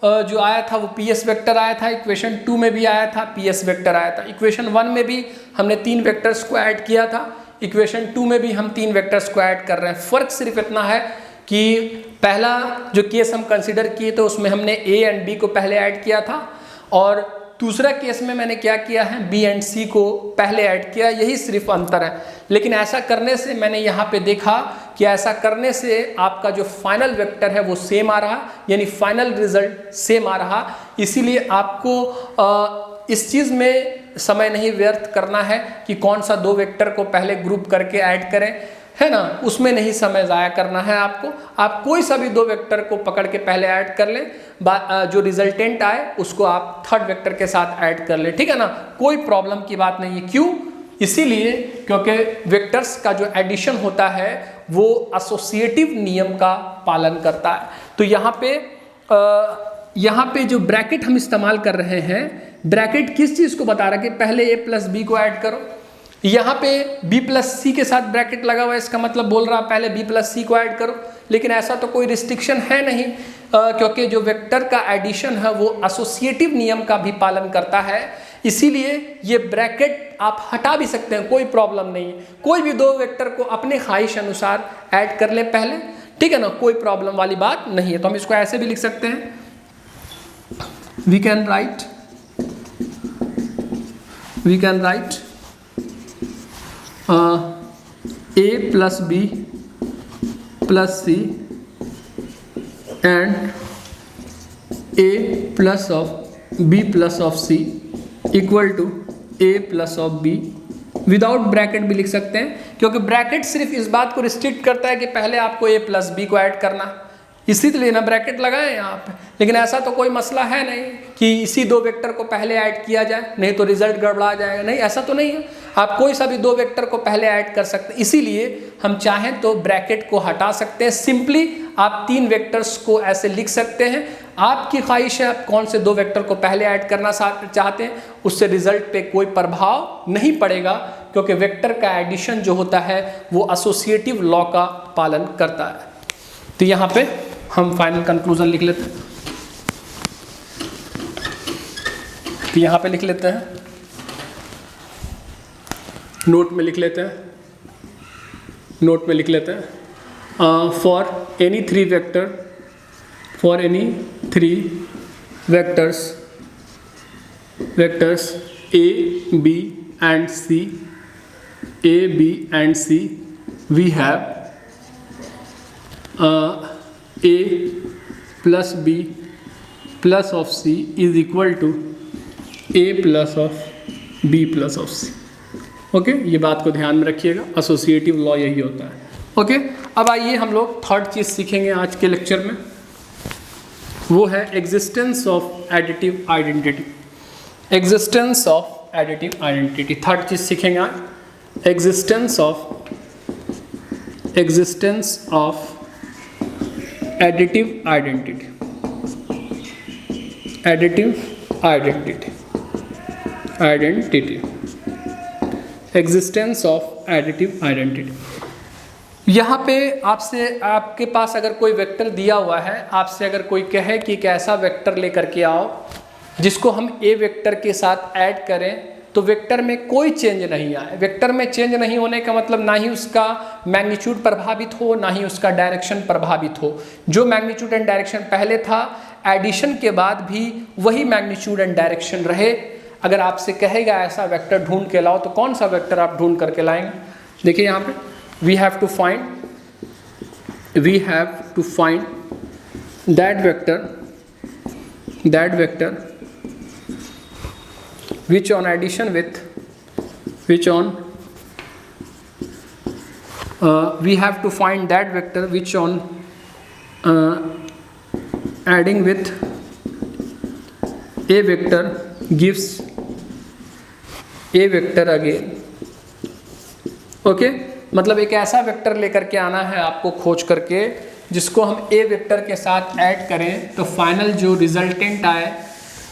जो आया था वो PS वेक्टर आया था, इक्वेशन 2 में भी आया था PS वेक्टर आया था, इक्वेशन 1 में भी हमने 3 वेक्टर्स को ऐड किया था, इक्वेशन 2 में भी हम 3 वेक्टर्स को ऐड कर रहे हैं। फ़र्क सिर्फ इतना है कि पहला जो केस हम कंसिडर किए तो उसमें हमने A एंड B को पहले ऐड किया था, और दूसरा केस में मैंने क्या किया है, B एंड C को पहले ऐड किया, यही सिर्फ अंतर है। लेकिन ऐसा करने से मैंने यहाँ पे देखा कि ऐसा करने से आपका जो फाइनल वेक्टर है वो सेम आ रहा, यानी फाइनल रिजल्ट सेम आ रहा। इसीलिए आपको इस चीज़ में समय नहीं व्यर्थ करना है कि कौन सा 2 वेक्टर को पहले ग्रुप करके ऐड करें, है ना, उसमें नहीं समय ज़ाया करना है आपको। आप कोई सा भी 2 वेक्टर को पकड़ के पहले ऐड कर लें, जो रिजल्टेंट आए उसको आप थर्ड वेक्टर के साथ ऐड कर लें, ठीक है ना, कोई प्रॉब्लम की बात नहीं है। क्यों? इसीलिए क्योंकि वेक्टर्स का जो एडिशन होता है वो एसोसिएटिव नियम का पालन करता है। तो यहाँ पे जो ब्रैकेट हम इस्तेमाल कर रहे हैं, ब्रैकेट किस चीज़ को बता रहा है कि पहले A प्लस B को ऐड करो। यहाँ पे B प्लस C के साथ ब्रैकेट लगा हुआ है, इसका मतलब बोल रहा है पहले B प्लस C को ऐड करो। लेकिन ऐसा तो कोई रिस्ट्रिक्शन है नहीं, क्योंकि जो वेक्टर का एडिशन है वो एसोसिएटिव नियम का भी पालन करता है। इसीलिए ये ब्रैकेट आप हटा भी सकते हैं, कोई प्रॉब्लम नहीं है। कोई भी 2 वेक्टर को अपने ख्वाहिश अनुसार ऐड कर ले पहले, ठीक है ना, कोई प्रॉब्लम वाली बात नहीं है। तो हम इसको ऐसे भी लिख सकते हैं, we can write A plus B plus C and A plus of B plus of C equal to A plus of B। Without bracket भी लिख सकते हैं, क्योंकि ब्रैकेट सिर्फ इस बात को रिस्ट्रिक्ट करता है कि पहले आपको A प्लस B को ऐड करना, इसीलिए ना ब्रैकेट लगाए यहाँ पे। लेकिन ऐसा तो कोई मसला है नहीं कि इसी 2 वेक्टर को पहले ऐड किया जाए, नहीं तो रिजल्ट गड़बड़ा जाएगा, नहीं ऐसा तो नहीं है। आप कोई सा भी 2 वेक्टर को पहले ऐड कर सकते हैं, इसीलिए हम चाहें तो ब्रैकेट को हटा सकते हैं। सिंपली आप 3 वेक्टर्स को ऐसे लिख सकते हैं, आपकी ख्वाहिश है आप कौन से 2 वेक्टर को पहले ऐड करना चाहते हैं, उससे रिजल्ट पे कोई प्रभाव नहीं पड़ेगा, क्योंकि वेक्टर का एडिशन जो होता है वो एसोसिएटिव लॉ का पालन करता है। तो यहाँ पे हम फाइनल कंक्लूजन लिख लेते हैं। तो यहाँ पे लिख लेते हैं, नोट में लिख लेते हैं, for any 3 vectors A, B and C, we have A plus B plus of C is equal to A plus of B plus of C। Okay, ये बात को ध्यान में रखिएगा, एसोसिएटिव लॉ यही होता है। ओके, अब आइए हम लोग थर्ड चीज़ सीखेंगे आज के लेक्चर में, वो है existence of additive identity. Third चीज़ सीखेंगे आज, existence of additive identity. Existence of additive identity. यहाँ पे आपके पास अगर कोई वेक्टर दिया हुआ है, आपसे अगर कोई कहे कि एक ऐसा वेक्टर लेकर के आओ जिसको हम A वेक्टर के साथ ऐड करें, तो वेक्टर में कोई चेंज नहीं आए। वेक्टर में चेंज नहीं होने का मतलब ना ही उसका मैग्नीट्यूड प्रभावित हो, ना ही उसका डायरेक्शन प्रभावित हो। जो मैग्नीट्यूड एंड डायरेक्शन पहले था, एडिशन के बाद भी वही मैग्नीट्यूड एंड डायरेक्शन रहे। अगर आपसे कहेगा ऐसा वेक्टर ढूंढ के लाओ, तो कौन सा वेक्टर आप ढूंढ करके लाएंगे? देखिए यहाँ पे we have to find that vector which on addition with we have to find that vector which on adding with a vector gives a vector again। Okay, मतलब एक ऐसा वेक्टर लेकर के आना है आपको खोज करके जिसको हम a वेक्टर के साथ ऐड करें तो फाइनल जो रिजल्टेंट आए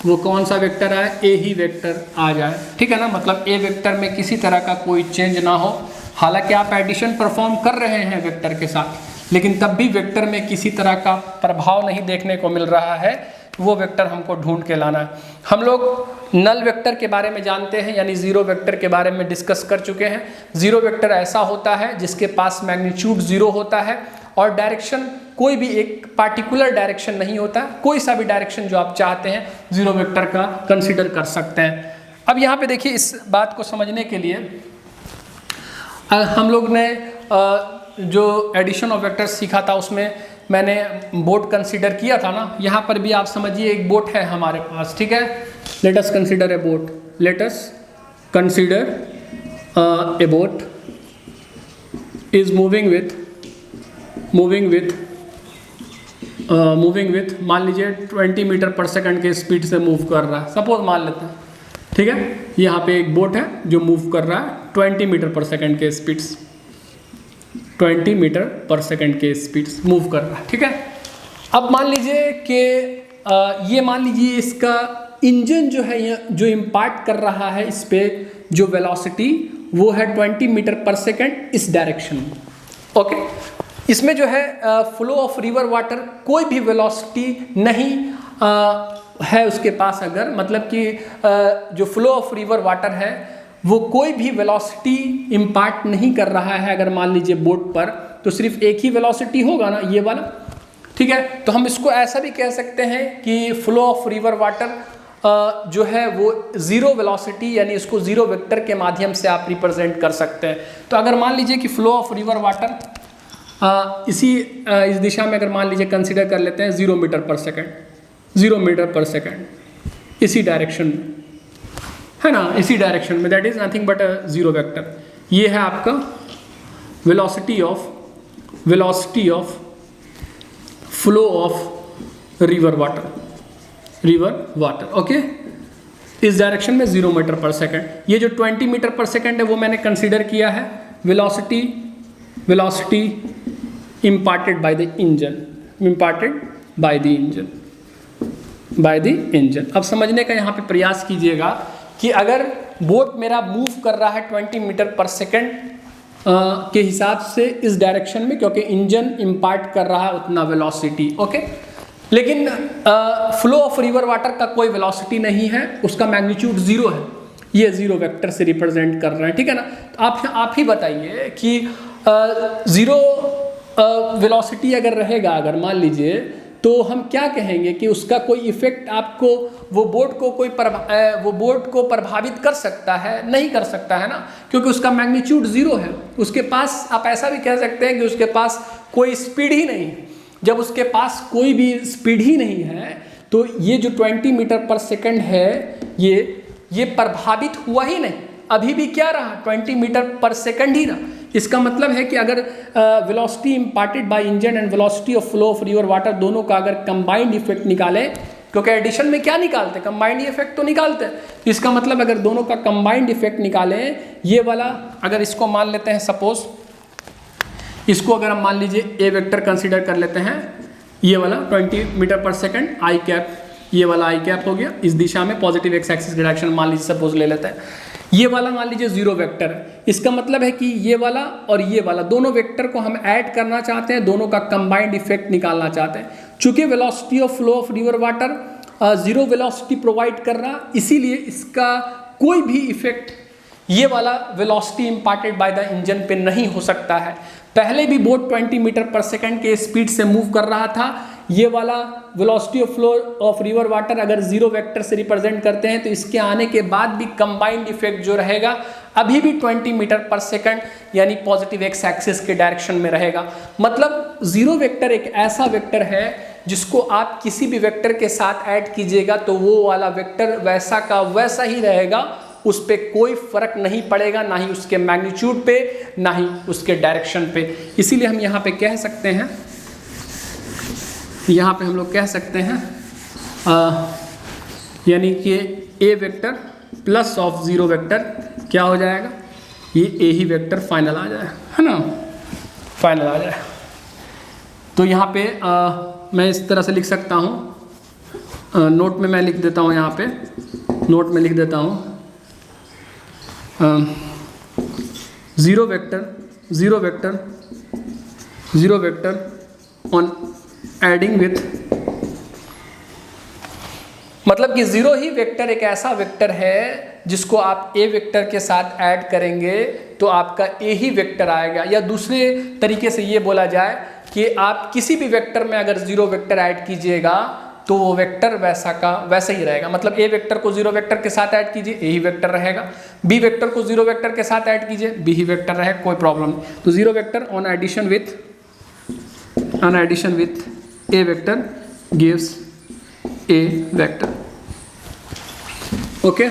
वो कौन सा वेक्टर आए, ए ही वेक्टर आ जाए, ठीक है ना। मतलब ए वेक्टर में किसी तरह का कोई चेंज ना हो। हालांकि आप एडिशन परफॉर्म कर रहे हैं वेक्टर के साथ, लेकिन तब भी वेक्टर में किसी तरह का प्रभाव नहीं देखने को मिल रहा है, वो वेक्टर हमको ढूंढ के लाना है। हम लोग नल वेक्टर के बारे में जानते हैं, यानी जीरो वेक्टर के बारे में डिस्कस कर चुके हैं। जीरो वेक्टर ऐसा होता है जिसके पास मैग्नीट्यूड जीरो होता है और डायरेक्शन कोई भी एक पार्टिकुलर डायरेक्शन नहीं होता, कोई सा भी डायरेक्शन जो आप चाहते हैं जीरो वेक्टर का कंसीडर कर सकते हैं। अब यहाँ पे देखिए, इस बात को समझने के लिए हम लोग ने जो एडिशन ऑफ वेक्टर्स सीखा था उसमें मैंने बोट कंसीडर किया था ना। यहाँ पर भी आप समझिए एक बोट है हमारे पास, ठीक है। Let us consider a boat, let us consider a boat is moving with मान लीजिए 20 मीटर पर सेकंड के स्पीड से मूव कर रहा है, सपोज मान लेते हैं, ठीक है। यहाँ पे एक बोट है जो मूव कर रहा है 20 मीटर पर सेकंड के स्पीड से, 20 मीटर पर सेकंड के स्पीड से मूव कर रहा है, ठीक है। अब मान लीजिए कि ये मान लीजिए इसका इंजन जो है जो इम्पार्ट कर रहा है इस पे जो वेलोसिटी वो है 20 मीटर पर सेकंड इस डायरेक्शन में, ओके। इसमें जो है फ्लो ऑफ रिवर वाटर कोई भी वेलोसिटी नहीं है उसके पास, अगर मतलब कि जो फ्लो ऑफ रिवर वाटर है वो कोई भी वेलोसिटी इम्पार्ट नहीं कर रहा है। अगर मान लीजिए बोट पर तो सिर्फ एक ही वेलोसिटी होगा ना, ये वाला, ठीक है। तो हम इसको ऐसा भी कह सकते हैं कि फ्लो ऑफ रिवर वाटर जो है वो जीरो वेलोसिटी, यानी इसको जीरो वेक्टर के माध्यम से आप रिप्रेजेंट कर सकते हैं। तो अगर मान लीजिए कि फ्लो ऑफ रिवर वाटर इस दिशा में अगर मान लीजिए कंसीडर कर लेते हैं 0 मीटर पर सेकंड, 0 मीटर पर सेकंड, इसी डायरेक्शन में है ना, इसी डायरेक्शन में, that is nothing but a zero vector. ये है आपका velocity of flow of river water, okay. इस डायरेक्शन में 0 मीटर पर सेकंड। ये जो 20 मीटर पर सेकंड है वो मैंने कंसीडर किया है velocity imparted by the engine। अब समझने का यहाँ पे प्रयास कीजिएगा कि अगर बोट मेरा मूव कर रहा है 20 मीटर पर सेकंड के हिसाब से इस डायरेक्शन में, क्योंकि इंजन इम्पार्ट कर रहा है उतना वेलोसिटी, ओके। लेकिन फ्लो ऑफ रिवर वाटर का कोई वेलोसिटी नहीं है, उसका मैग्नीट्यूड जीरो है, ये जीरो वेक्टर से रिप्रेजेंट कर रहे हैं, ठीक है ना। तो आप ही बताइए कि जीरो वेलोसिटी अगर रहेगा, अगर मान लीजिए, तो हम क्या कहेंगे कि उसका कोई इफेक्ट आपको वो बोट को प्रभावित कर सकता है? नहीं कर सकता है ना, क्योंकि उसका मैग्नीट्यूड जीरो है। उसके पास आप ऐसा भी कह सकते हैं कि उसके पास कोई स्पीड ही नहीं है। जब उसके पास कोई भी स्पीड ही नहीं है तो ये जो 20 मीटर पर सेकंड है ये प्रभावित हुआ ही नहीं, अभी भी क्या रहा, 20 मीटर पर सेकंड ही रहा। इसका मतलब है कि अगर velocity imparted by engine and velocity of flow of river water दोनों का अगर कंबाइंड इफेक्ट निकाले, क्योंकि एडिशन में क्या निकालते, कंबाइंड इफेक्ट तो निकालते हैं। इसका मतलब अगर दोनों का कंबाइंड इफेक्ट निकालें, ये वाला अगर इसको मान लेते हैं, सपोज इसको अगर हम मान लीजिए ए वेक्टर कंसीडर कर लेते हैं, ये वाला 20 मीटर पर सेकंड आई कैप, ये वाला आई कैप हो गया, इस दिशा में पॉजिटिव एक्स एक्सिस की डायरेक्शन मान लीजिए सपोज ले लेते हैं। ये वाला मान लीजिए जीरो वेक्टर है। इसका मतलब है कि ये वाला और ये वाला दोनों वेक्टर को हम ऐड करना चाहते हैं, दोनों का कंबाइंड इफेक्ट निकालना चाहते हैं। चूंकि velocity of flow of river water zero velocity provide कर रहा, इसीलिए इसका कोई भी इफेक्ट ये वाला velocity imparted by the engine पे नहीं हो सकता है। पहले भी बोट 20 मीटर पर सेकंड के स्पीड से मूव कर रहा था। ये वाला velocity of flow of river water अगर जीरो वेक्टर से रिप्रेजेंट करते हैं तो इसके आने के बाद भी कंबाइंड इफेक्ट जो रहेगा अभी भी 20 मीटर पर सेकंड यानी पॉजिटिव एक्स एक्सिस के डायरेक्शन में रहेगा। मतलब जीरो वेक्टर एक ऐसा वेक्टर है जिसको आप किसी भी वेक्टर के साथ ऐड कीजिएगा तो वो वाला वेक्टर वैसा का वैसा ही रहेगा, उस पर कोई फर्क नहीं पड़ेगा, ना ही उसके मैग्नीट्यूड पे ना ही उसके डायरेक्शन पे। इसीलिए हम यहाँ पे कह सकते हैं, यहाँ पे हम लोग कह सकते हैं यानी कि A vector plus of zero vector क्या हो जाएगा, ये ए ही वेक्टर फाइनल आ जाए, है ना, फाइनल आ जाए। तो यहाँ पे मैं इस तरह से लिख सकता हूँ, नोट में मैं लिख देता हूँ, यहाँ पे नोट में लिख देता हूँ zero vector on adding with मतलब कि जीरो ही वेक्टर एक ऐसा वेक्टर है जिसको आप ए वेक्टर के साथ ऐड करेंगे तो आपका ए ही वेक्टर आएगा। या दूसरे तरीके से ये बोला जाए कि आप किसी भी वेक्टर में अगर जीरो वेक्टर ऐड कीजिएगा तो वो वेक्टर वैसा का वैसा ही रहेगा। मतलब ए वेक्टर को जीरो वेक्टर के साथ ऐड कीजिए, ए ही वेक्टर रहेगा। बी वेक्टर को जीरो वेक्टर के साथ ऐड कीजिए, बी ही वेक्टर रहेगा, कोई प्रॉब्लम नहीं। तो zero vector on addition with a vector gives a vector. Okay,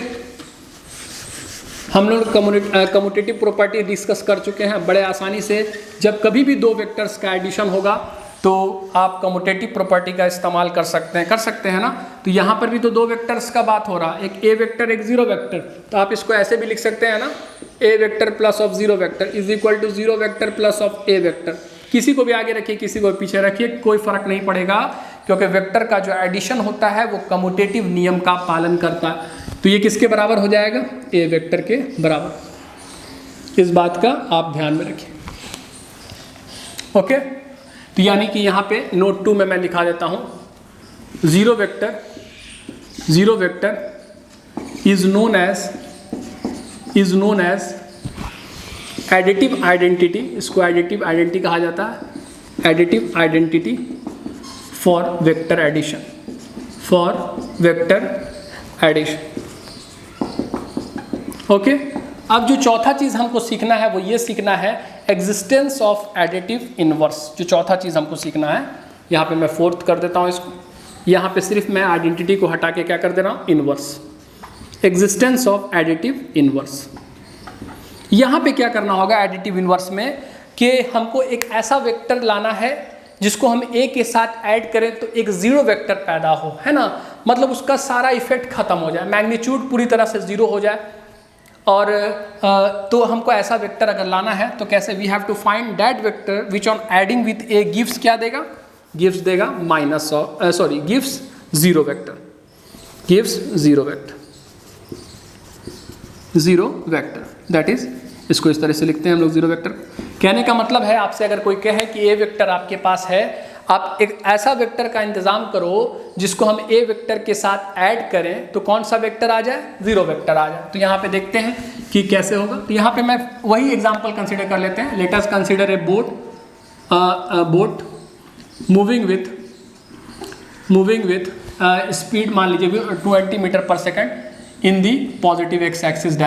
हम लोग कम्यूटेटिव प्रॉपर्टी डिस्कस कर चुके हैं बड़े आसानी से। जब कभी भी दो वेक्टर्स का एडिशन होगा तो आप कम्यूटेटिव प्रॉपर्टी का इस्तेमाल कर सकते हैं ना। तो यहाँ पर भी तो दो वेक्टर्स का बात हो रहा है, एक ए वेक्टर एक जीरो वेक्टर। तो आप इसको ऐसे भी लिख सकते हैं ना, A vector plus of zero vector is equal to zero vector plus of A vector. किसी को भी आगे रखिए, किसी को पीछे रखिए, कोई फर्क नहीं पड़ेगा, क्योंकि वेक्टर का जो एडिशन होता है वो कम्यूटेटिव नियम का पालन करता है। तो ये किसके बराबर हो जाएगा? ए वेक्टर के बराबर। इस बात का आप ध्यान में रखिए। ओके, तो यानी कि यहाँ पे नोट 2 में मैं लिखा देता हूँ, zero vector is known as additive identity. इसको एडिटिव आइडेंटिटी कहा जाता है, additive identity for vector addition, okay. अब जो चौथा चीज़ हमको सीखना है वो ये सीखना है एग्जिस्टेंस ऑफ एडिटिव इनवर्स। जो चौथा चीज़ हमको सीखना है, यहाँ पे मैं फोर्थ कर देता हूँ इसको। यहाँ पे सिर्फ मैं आइडेंटिटी को हटा के क्या कर दे रहा हूँ? Inverse, existence of additive inverse. यहाँ पे क्या करना होगा एडिटिव इनवर्स में कि हमको एक ऐसा वेक्टर लाना है जिसको हम ए के साथ ऐड करें तो एक जीरो वेक्टर पैदा हो, है ना। मतलब उसका सारा इफेक्ट खत्म हो जाए, मैग्नीट्यूड पूरी तरह से जीरो हो जाए। और तो हमको ऐसा वेक्टर अगर लाना है तो कैसे? We have to find that vector which on adding with A gives क्या देगा? गिव्स देगा minus of gives zero vector, that is, इसको इस तरह से लिखते हैं हम लोग जीरो वेक्टर। कहने का मतलब है, आपसे अगर कोई कहे कि ए वेक्टर आपके पास है, आप एक ऐसा वेक्टर का इंतजाम करो जिसको हम ए वेक्टर के साथ ऐड करें तो कौन सा वेक्टर आ जाए? जीरो वेक्टर आ जाए। तो यहाँ पे देखते हैं कि कैसे होगा। तो यहाँ पे मैं वही एग्जांपल कंसीडर कर लेते हैं। Let us consider a boat moving with speed मान लीजिए 20 मीटर पर second in the positive x axis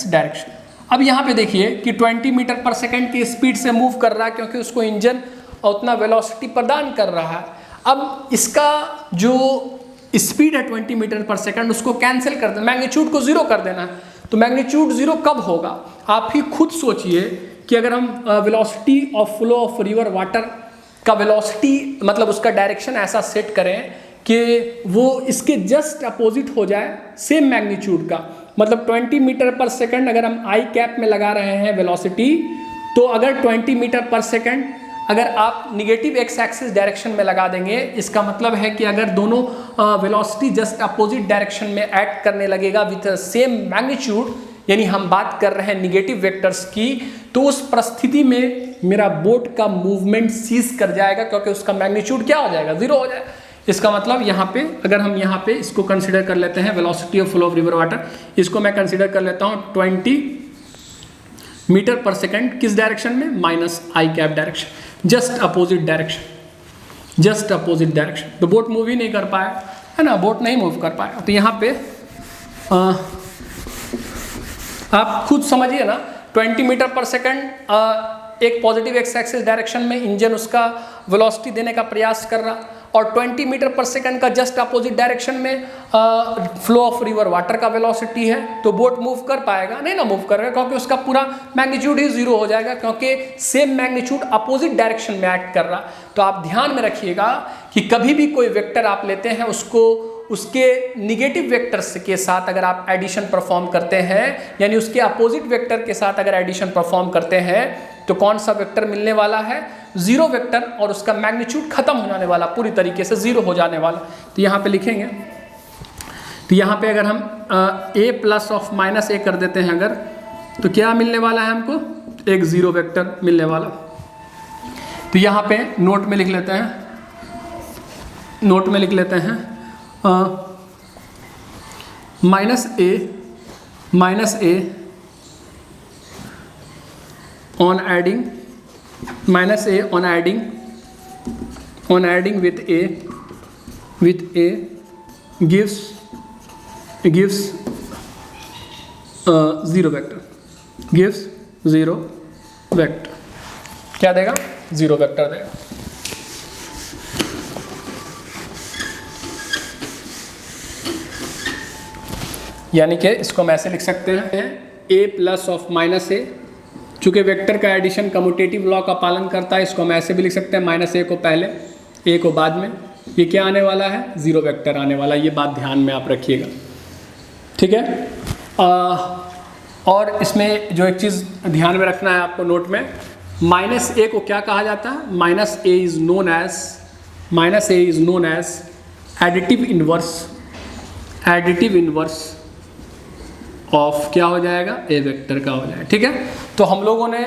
direction, अब यहाँ पे देखिए कि 20 मीटर पर सेकेंड की स्पीड से मूव कर रहा है, क्योंकि उसको इंजन उतना वेलोसिटी प्रदान कर रहा है। अब इसका जो स्पीड है 20 मीटर पर सेकेंड, उसको कैंसिल कर देना, मैग्नीट्यूड को जीरो कर देना है। तो मैग्नीट्यूड जीरो कब होगा? आप ही खुद सोचिए कि अगर हम velocity of flow of river water का वेलोसिटी मतलब उसका डायरेक्शन ऐसा सेट करें कि वो इसके जस्ट अपोजिट हो जाए सेम मैग्नीट्यूड का। मतलब 20 मीटर पर सेकंड अगर हम आई कैप में लगा रहे हैं वेलोसिटी, तो अगर 20 मीटर पर सेकंड अगर आप निगेटिव एक्स एक्सिस डायरेक्शन में लगा देंगे, इसका मतलब है कि अगर दोनों वेलोसिटी जस्ट अपोजिट डायरेक्शन में एक्ट करने लगेगा विथ सेम मैग्नीट्यूड, यानी हम बात कर रहे हैं निगेटिव वेक्टर्स की, तो उस परिस्थिति में मेरा बोट का मूवमेंट सीज कर जाएगा, क्योंकि उसका मैग्नीट्यूड क्या हो जाएगा? जीरो हो जाएगा। इसका मतलब यहाँ पे अगर हम यहाँ पे इसको कंसीडर कर लेते हैं velocity of flow of river water, इसको मैं कंसीडर कर लेता हूँ 20 मीटर पर सेकेंड किस डायरेक्शन में? Minus I cap direction, just opposite direction. तो बोट मूव ही नहीं कर पाया, है ना, बोट नहीं मूव कर पाया। तो यहाँ पे आप खुद समझिए ना, 20 मीटर पर सेकेंड एक पॉजिटिव एक्स एक्सिस डायरेक्शन में इंजन उसका वेलोसिटी देने का प्रयास कर रहा, और 20 मीटर पर सेकंड का जस्ट अपोजिट डायरेक्शन में फ्लो ऑफ रिवर वाटर का वेलोसिटी है, तो बोट मूव कर पाएगा? नहीं ना, मूव करेगा, क्योंकि उसका पूरा मैग्नीट्यूड ही जीरो हो जाएगा, क्योंकि सेम मैग्नीट्यूड अपोजिट डायरेक्शन में एक्ट कर रहा। तो आप ध्यान में रखिएगा कि कभी भी कोई वेक्टर आप लेते हैं, उसको उसके निगेटिव वेक्टर्स के साथ अगर आप एडिशन परफॉर्म करते हैं, यानी उसके अपोजिट वेक्टर के साथ अगर एडिशन परफॉर्म करते हैं, तो कौन सा वेक्टर मिलने वाला है? जीरो वेक्टर, और उसका मैग्नीट्यूड खत्म हो जाने वाला, पूरी तरीके से जीरो हो जाने वाला। तो यहाँ पे लिखेंगे, तो यहाँ पे अगर हम a प्लस ऑफ माइनस ए कर देते हैं अगर, तो क्या मिलने वाला है हमको? एक जीरो वेक्टर मिलने वाला। तो यहाँ पे नोट में लिख लेते हैं, minus A on adding with a gives zero vector, क्या देगा? जीरो वेक्टर देगा। यानी कि इसको हम ऐसे लिख सकते हैं a प्लस ऑफ माइनस ए, चूँकि वेक्टर का एडिशन कम्यूटेटिव लॉ का पालन करता है, इसको हम ऐसे भी लिख सकते हैं माइनस ए को पहले, ए को बाद में। ये क्या आने वाला है? जीरो वेक्टर आने वाला है। ये बात ध्यान में आप रखिएगा, ठीक है। और इसमें जो एक चीज़ ध्यान में रखना है आपको नोट में, माइनस ए को क्या कहा जाता है? Minus A is known as additive inverse of क्या हो जाएगा? ए वेक्टर का हो जाएगा, ठीक है। तो हम लोगों ने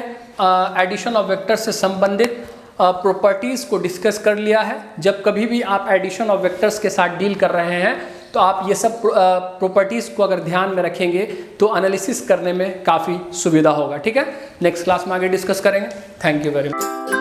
एडिशन ऑफ वेक्टर से संबंधित प्रॉपर्टीज़ को डिस्कस कर लिया है। जब कभी भी आप एडिशन ऑफ वेक्टर्स के साथ डील कर रहे हैं तो आप ये सब प्रॉपर्टीज़ को अगर ध्यान में रखेंगे तो एनालिसिस करने में काफ़ी सुविधा होगा, ठीक है। नेक्स्ट क्लास में आगे डिस्कस करेंगे। Thank you very much.